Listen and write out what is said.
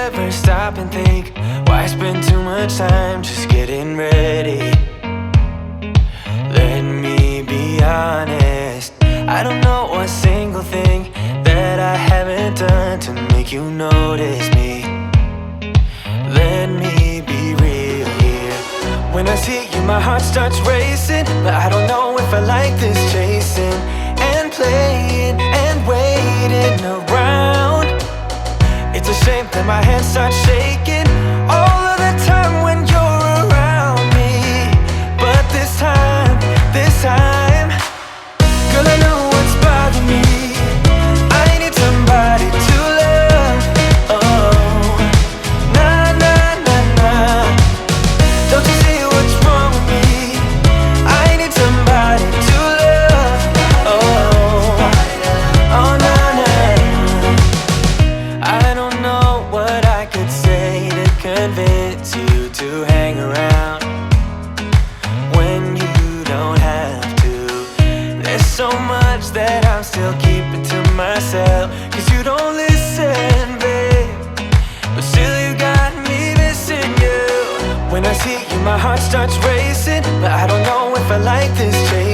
ever stop and think, why spend too much time just getting ready? Let me be honest, I don't know a single thing that I haven't done to make you notice me. Let me be real here. When I see you, my heart starts racing, but I don't know if I like this chasing and playing and waiting around. It's a shame that my hands start shaking all of the time when you're around me. But this time, girl, I know what's bothering me. I need somebody to love. Oh, nah, nah, nah, nah. Don't you see what's wrong with me? I need somebody to love. Oh, oh, nah, nah. I don't know what I could say to convince you to hang around when you don't have to. There's so much that I'm still keeping to myself, 'cause you don't listen, babe. But still you got me missing you. When I see you, my heart starts racing, but I don't know if I like this chase